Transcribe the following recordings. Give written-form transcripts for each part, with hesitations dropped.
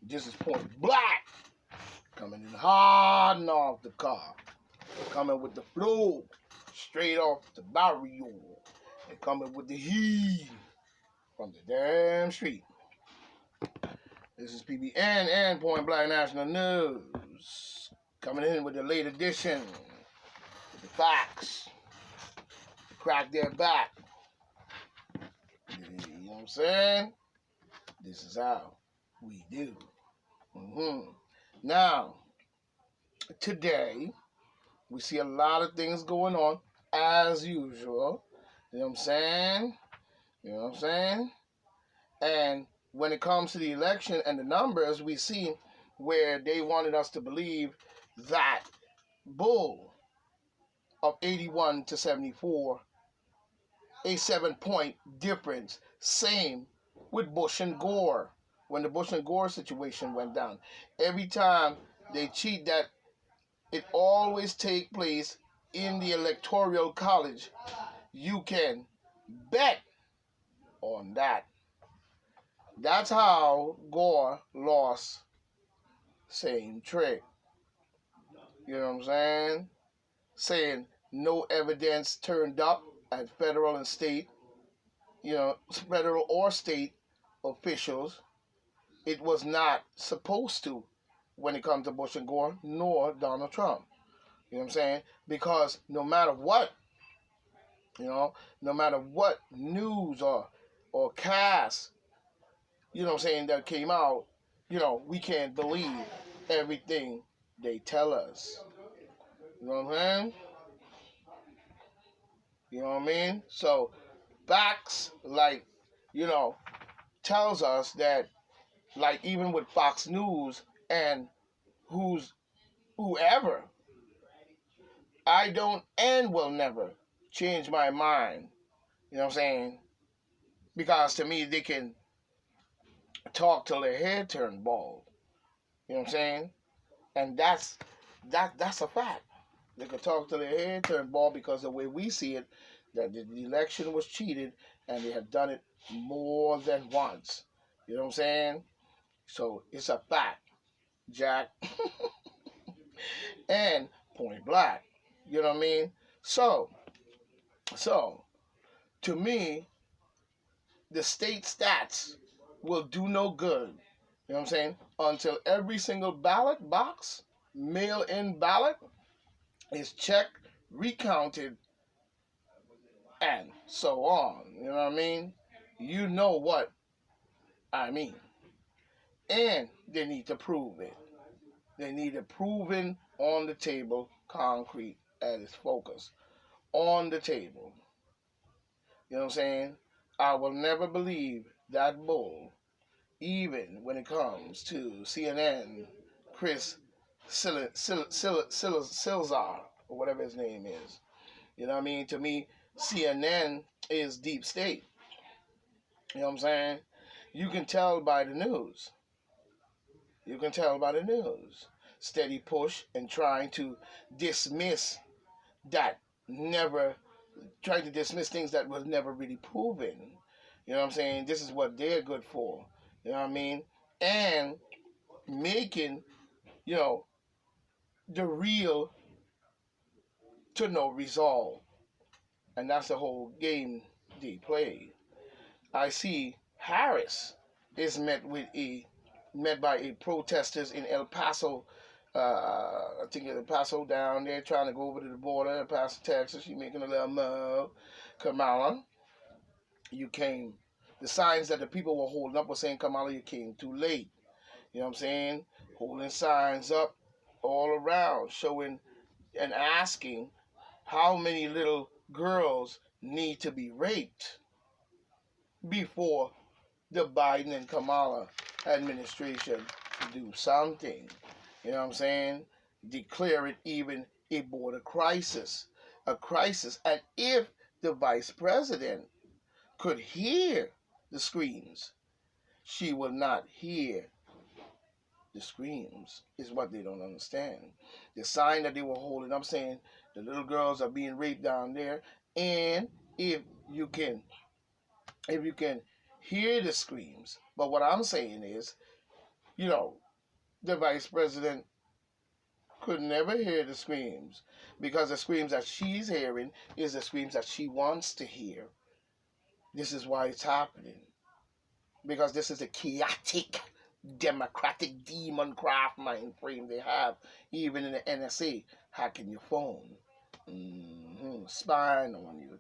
This is Point Black. Coming in hard and off the car. Coming with the flow. Straight off the barrio. And coming with the heat. From the damn street. This is PBN and Point Black National News. Coming in with the late edition. With the facts. To crack their back. You know what I'm saying? This is how we do. Now, today, we see a lot of things going on, as usual. You know what I'm saying? You know what I'm saying? And when it comes to the election and the numbers, we see where they wanted us to believe that Bull of 81 to 74, a 7-point difference. Same with Bush and Gore. When the Bush and Gore situation went down, every time they cheat, that it always take place in the electoral college. You can bet on that. That's how Gore lost. Same trick. You know what I'm saying? Saying no evidence turned up at federal and state, federal or state officials. It was not supposed to when it comes to Bush and Gore, nor Donald Trump. You know what I'm saying? Because no matter what, no matter what news or cast, what I'm saying, that came out, we can't believe everything they tell us. You know what I'm saying? You know what I mean? So, facts, tells us that, even with Fox News and whoever, I don't and will never change my mind. You know what I'm saying? Because to me, they can talk till their hair turn bald. You know what I'm saying? And that's a fact. They could talk till their hair turn bald because the way we see it, that the election was cheated and they have done it more than once. You know what I'm saying? So it's a fact, Jack. And Point Black. You know what I mean? So to me, the state stats will do no good. You know what I'm saying? Until every single ballot box, mail-in ballot, is checked, recounted, and so on. You know what I mean? You know what I mean. And they need to prove it. They need it proven on the table, concrete at its focus. On the table. You know what I'm saying? I will never believe that bull, even when it comes to CNN, Chris Silzar, or whatever his name is. You know what I mean? To me, CNN is deep state. You know what I'm saying? You can tell by the news. You can tell by the news. Steady push and trying to dismiss things that was never really proven. You know what I'm saying? This is what they're good for. You know what I mean? And making, the real to no resolve. And that's the whole game they play. I see Harris is met by a protesters in El Paso. I think El Paso down there, trying to go over to the border, El Paso, Texas. She's making a little move. Kamala, you came. The signs that the people were holding up were saying, Kamala, you came too late. You know what I'm saying? Holding signs up all around, showing and asking how many little girls need to be raped before the Biden and Kamala administration do something. You know what I'm saying? Declare it even a border crisis. A crisis. And if the vice president could hear the screams, she will not hear the screams, is what they don't understand. The sign that they were holding up saying the little girls are being raped down there, and if you can hear the screams. But what I'm saying is, You know, the vice president could never hear the screams because the screams that she's hearing is the screams that she wants to hear. This is why it's happening. Because this is a chaotic, democratic demon craft mind frame they have, even in the NSA, hacking your phone, spying on you,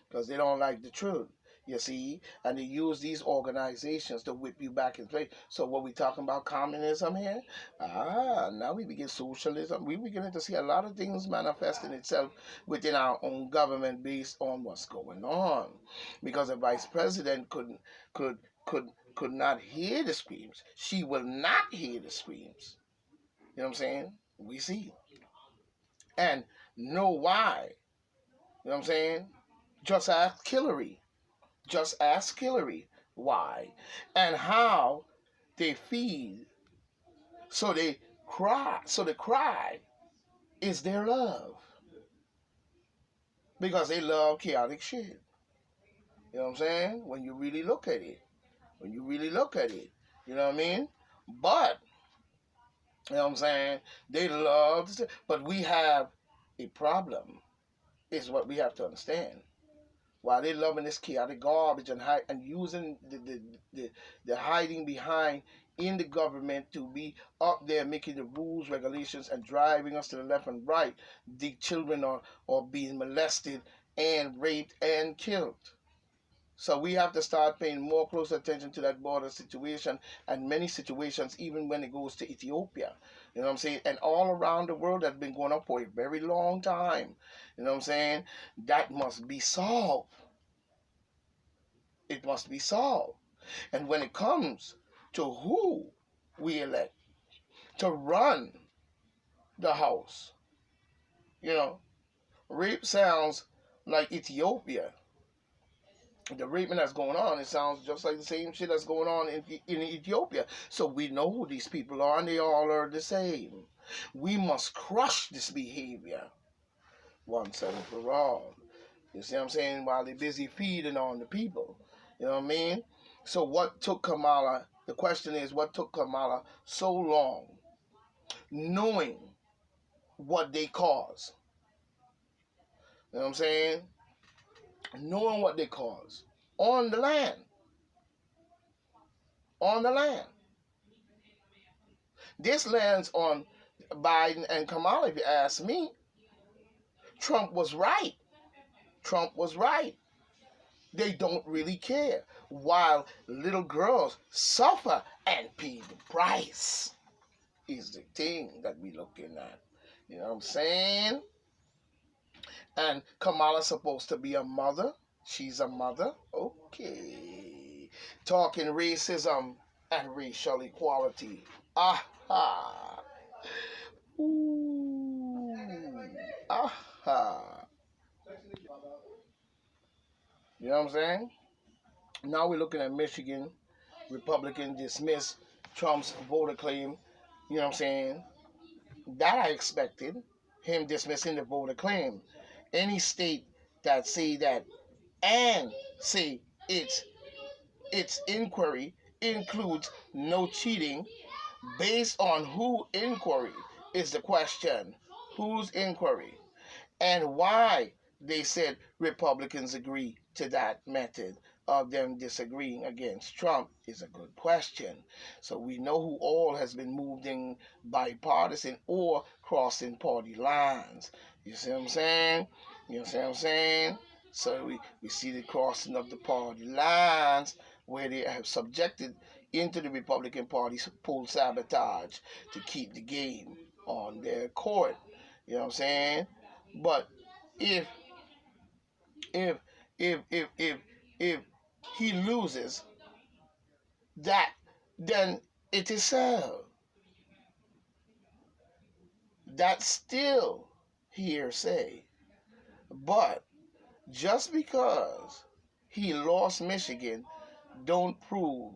because they don't like the truth. You see, and they use these organizations to whip you back in place. So, what we talking about communism here? Now we begin socialism. We beginning to see a lot of things manifesting itself within our own government based on what's going on, because the vice president could could could not hear the screams. She will not hear the screams. You know what I'm saying? We see and know why. You know what I'm saying? Just ask Hillary. Just ask Hillary why and how they feed. So they cry. So the cry is their love because they love chaotic shit. You know what I'm saying? When you really look at it, you know what I mean? But you know what I'm saying? They love, but we have a problem. Is what we have to understand. While they loving this chaotic garbage and using the hiding behind in the government to be up there making the rules, regulations, and driving us to the left and right, the children are being molested and raped and killed. So we have to start paying more close attention to that border situation and many situations, even when it goes to Ethiopia. You know what I'm saying? And all around the world that's been going on for a very long time. You know what I'm saying? That must be solved. It must be solved. And when it comes to who we elect to run the house, you know, rape sounds like Ethiopia. The raping that's going on, it sounds just like the same shit that's going on in Ethiopia. So we know who these people are, and they all are the same. We must crush this behavior once and for all. You see what I'm saying? While they're busy feeding on the people. You know what I mean? So what took Kamala, the question is, what took Kamala so long knowing what they cause? You know what I'm saying? Knowing what they cause. On the land. On the land. This lands on Biden and Kamala, if you ask me. Trump was right. Trump was right. They don't really care. While little girls suffer and pay the price is the thing that we're looking at. You know what I'm saying? And Kamala's supposed to be a mother. She's a mother. Okay. Talking racism and racial equality. Aha. Ooh. Aha. You know what I'm saying? Now we're looking at Michigan. Republicans dismiss Trump's voter claim. You know what I'm saying? That I expected. Him dismissing the voter claim. Any state that say that and say its inquiry includes no cheating based on who inquiry is the question. Whose inquiry? And why they said Republicans agree to that method of them disagreeing against Trump is a good question. So we know who all has been moved in bipartisan or crossing party lines. You see what I'm saying? You know what I'm saying? So we see the crossing of the party lines where they have subjected into the Republican Party's poll sabotage to keep the game on their court. You know what I'm saying? But if if if he loses that, then it is so. That's still hearsay. But just because he lost Michigan don't prove,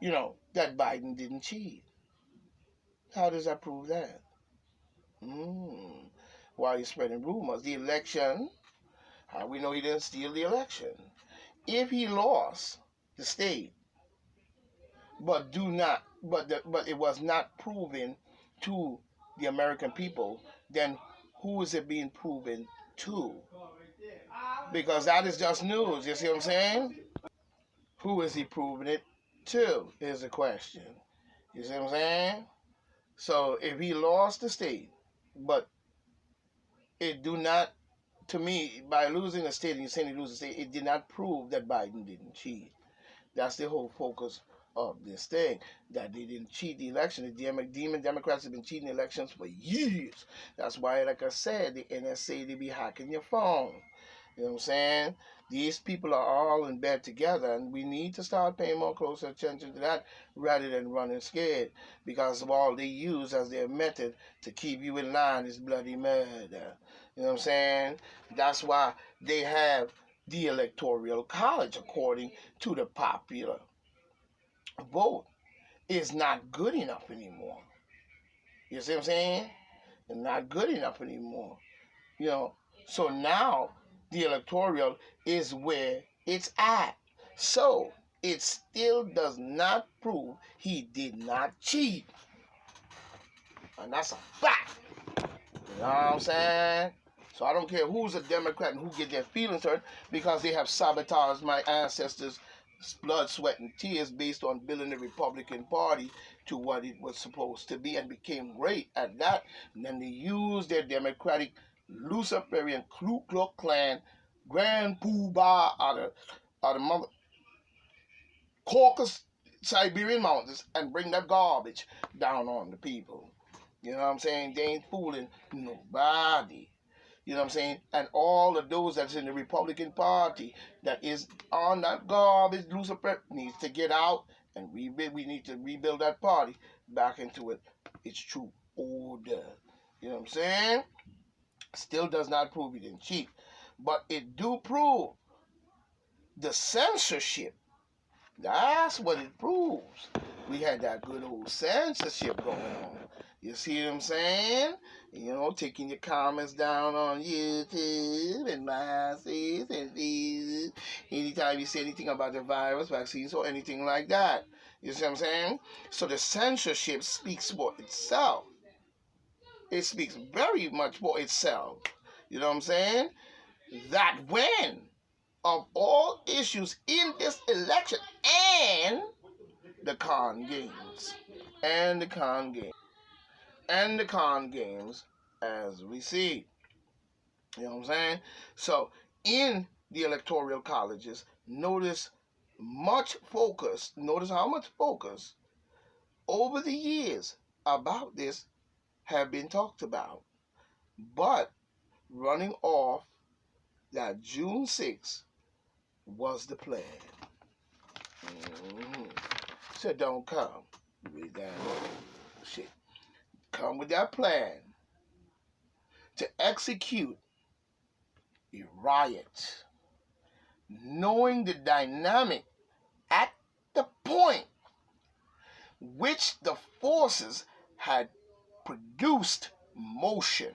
that Biden didn't cheat. How does that prove that? Why are you spreading rumors? The election, how we know he didn't steal the election? If he lost the state, but do not, but it was not proven to the American people, then who is it being proven to? Because that is just news. You see what I'm saying? Who is he proving it to? Is the question. You see what I'm saying? So if he lost the state, but it do not, to me, by losing the state and you saying he lose the state, it did not prove that Biden didn't cheat. That's the whole focus of this thing, that they didn't cheat the election. The demon Democrats have been cheating elections for years. That's why, like I said, the NSA, they be hacking your phone. You know what I'm saying? These people are all in bed together, and we need to start paying more closer attention to that rather than running scared, because of all they use as their method to keep you in line is bloody murder. You know what I'm saying? That's why they have the Electoral College, according to the popular vote, is not good enough anymore. You see what I'm saying? It's not good enough anymore. You know, so now the electoral is where it's at. So it still does not prove he did not cheat. And that's a fact. You know what I'm saying? So I don't care who's a Democrat and who get their feelings hurt, because they have sabotaged my ancestors' blood, sweat, and tears based on building the Republican Party to what it was supposed to be, and became great at that. And then they used their Democratic Luciferian Ku Klux Klan Grand Poobah out of mother Caucasus Siberian mountains and bring that garbage down on the people. You know what I'm saying? They ain't fooling nobody. You know what I'm saying? And all of those that's in the Republican Party that is on that garbage, Lucifer, needs to get out and rebuild. We need to rebuild that party back into its true order. You know what I'm saying? Still does not prove he didn't cheat. But it do prove the censorship. That's what it proves. We had that good old censorship going on. You see what I'm saying? You know, taking your comments down on YouTube and MySpace and Facebook. Anytime you say anything about the virus, vaccines, or anything like that. You see what I'm saying? So the censorship speaks for itself. It speaks very much for itself. You know what I'm saying? That when, of all issues in this election, and the con games, and the con games, and the con games, as we see. You know what I'm saying? So, in the electoral colleges, notice how much focus over the years about this have been talked about. But running off that June 6th was the plan. So don't come with that shit. Come with that plan to execute a riot, knowing the dynamic at the point which the forces had produced motion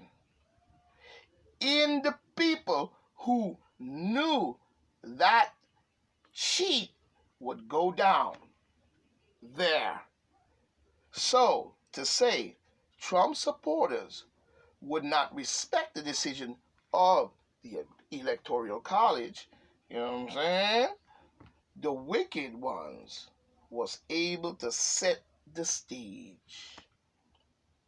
in the people who knew that cheat would go down there. So, to say Trump supporters would not respect the decision of the Electoral College, you know what I'm saying? The wicked ones was able to set the stage.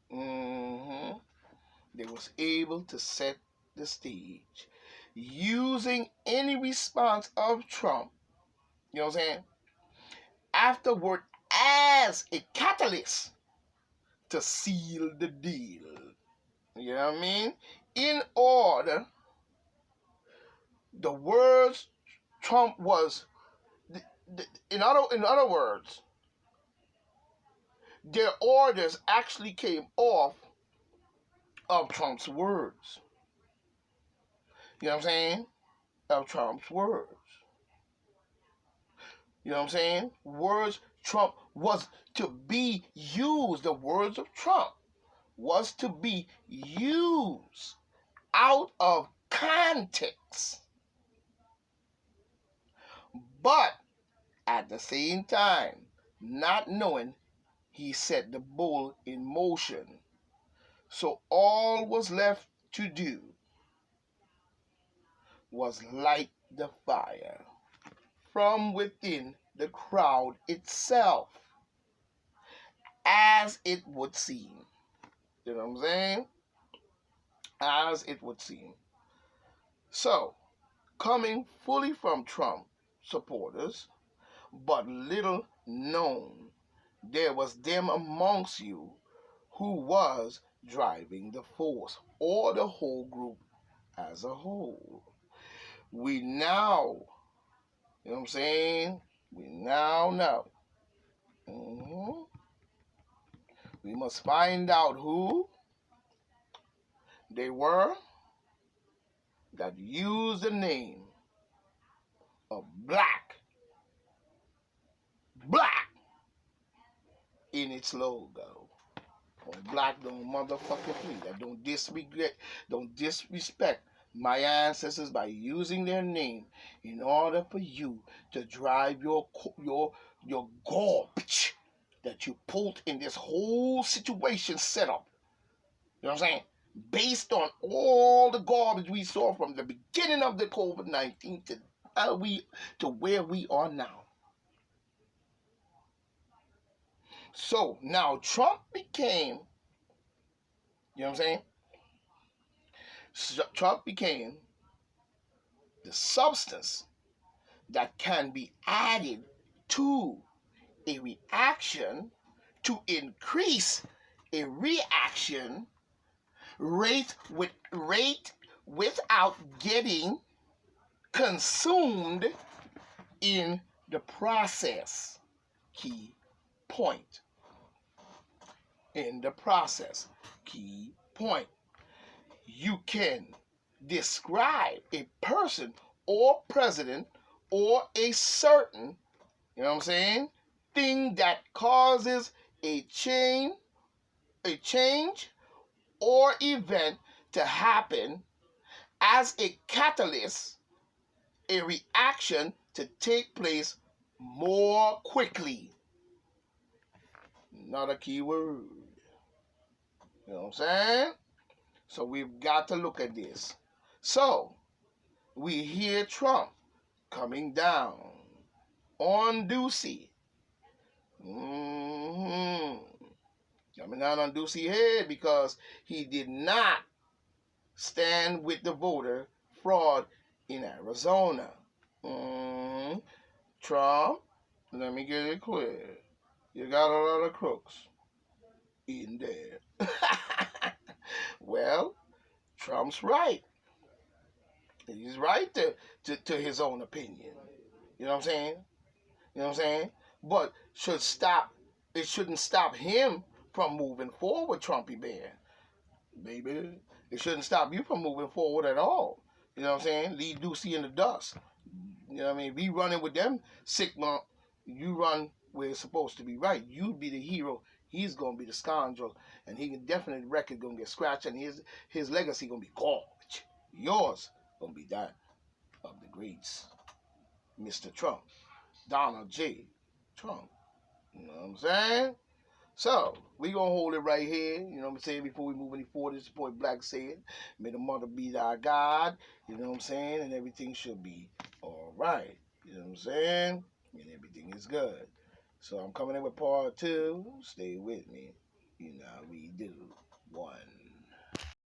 They was able to set the stage using any response of Trump, you know what I'm saying, afterward as a catalyst to seal the deal. You know what I mean? In order, the words Trump was, in other words, their orders actually came off of Trump's words. You know what I'm saying? Of Trump's words. You know what I'm saying? Words Trump was to be used. The words of Trump was to be used out of context. But at the same time, not knowing he set the bull in motion. So all was left to do was light the fire from within the crowd itself, as it would seem. You know what I'm saying? As it would seem. So, coming fully from Trump supporters, but little known, there was them amongst you who was driving the force, or the whole group as a whole. We now, you know what I'm saying? We now know. We must find out who they were that used the name of black in its logo. Black don't motherfucking please. That don't disrespect my ancestors by using their name in order for you to drive your garbage that you pulled in this whole situation setup. You know what I'm saying? Based on all the garbage we saw from the beginning of the COVID-19 to where we are now. So now Trump became, you know what I'm saying? Trump became the substance that can be added to a reaction to increase a reaction rate without getting consumed in the process. Key point. In the process. Key point. You can describe a person or president or a certain, you know what I'm saying, thing that causes a change or event to happen as a catalyst, a reaction to take place more quickly. Not a key word. You know what I'm saying? So we've got to look at this. So we hear Trump coming down on Ducey. Coming down on Ducey head because he did not stand with the voter fraud in Arizona. Trump, let me get it clear. You got a lot of crooks in there. Well, Trump's right. He's right to his own opinion. You know what I'm saying? You know what I'm saying? But it shouldn't stop him from moving forward, Trumpy Bear. Baby. It shouldn't stop you from moving forward at all. You know what I'm saying? Leave Ducey in the dust. You know what I mean? Be running with them sick lump. You run where it's supposed to be right. You be the hero. He's gonna be the scoundrel, and he can definitely record gonna get scratched, and his legacy gonna be garbage. Yours gonna be that of the greats, Mr. Trump, Donald J. Trump. You know what I'm saying? So, we going to hold it right here. You know what I'm saying? Before we move any forward, this is Point Black saying, may the mother be thy God. You know what I'm saying? And everything should be all right. You know what I'm saying? And everything is good. So, I'm coming in with part 2. Stay with me. You know how we do.